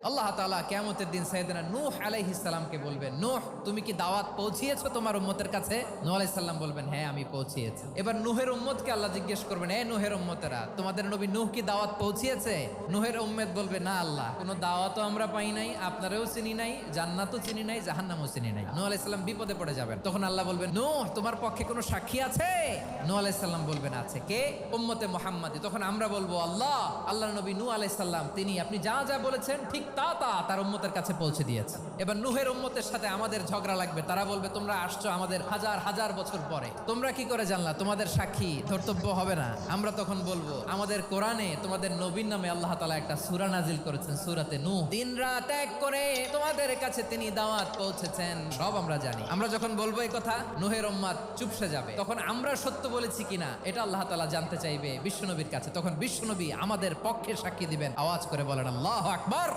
আল্লাহ তাআলা কিয়ামতের দিন সাইয়েদনা নূহ আলাইহিস সালামকে বলবেন, নূহ তুমি কি দাওয়াত পৌঁছিয়েছো তোমার উম্মতের কাছে? নূহ আলাইহিস সালাম বলবেন, হ্যাঁ আমি পৌঁছিয়েছি। এবার নূহের উম্মতকে আল্লাহ জিজ্ঞেস করবেন, এ নূহের উম্মতেরা, তোমাদের নবী নূহ কি দাওয়াত পৌঁছিয়েছে? নূহের উম্মত বলবে, না আল্লাহ, কোনো দাওয়াতও আমরা পাই নাই, আপনারাও চিনি নাই, জান্নাতও চিনি নাই, জাহান্নামও চিনি নাই। নূহ আলাইহিস সালাম বিপদে পড়ে যাবেন। তখন আল্লাহ বলবেন, নূহ তোমার পক্ষে কোনো সাক্ষী আছে? নূহ আলাইহিস সালাম বলবেন, আছে। কে? উম্মতে মুহাম্মাদি। তখন আমরা বলবো, আল্লাহ, আল্লাহর নবী নূহ আলাইহিস সালাম তিনি আপনি যা যা বলেছেন ঠিক তা তার উম্মতের কাছে পৌঁছে দিয়েছে। এবার নূহের উম্মতের সাথে আমাদের ঝগড়া লাগবে। তারা বলবে, তোমরা আসছো আমাদের হাজার হাজার বছর পরে, তোমরা কি করে জানলা? তোমাদের সাক্ষী ধর্তব্য হবে না? আমরা তখন বলবো, আমাদের কোরআনে তোমাদের নবীর নামে আল্লাহ তাআলা একটা সূরা নাজিল করেছেন, সূরাতে নূহ। দিন রাত এক করে তোমাদের কাছে তিনি দাওয়াত পৌঁছেছেন, সব আমরা জানি। আমরা যখন বলবো এই কথা, নূহের উম্মত চুপসে যাবে। তখন আমরা সত্য বলেছি কিনা এটা আল্লাহ তাআলা জানতে চাইবে বিশ্বনবীর কাছে। তখন বিশ্বনবী আমাদের পক্ষে সাক্ষী দিবেন। আওয়াজ করে বলেন আল্লাহু আকবার।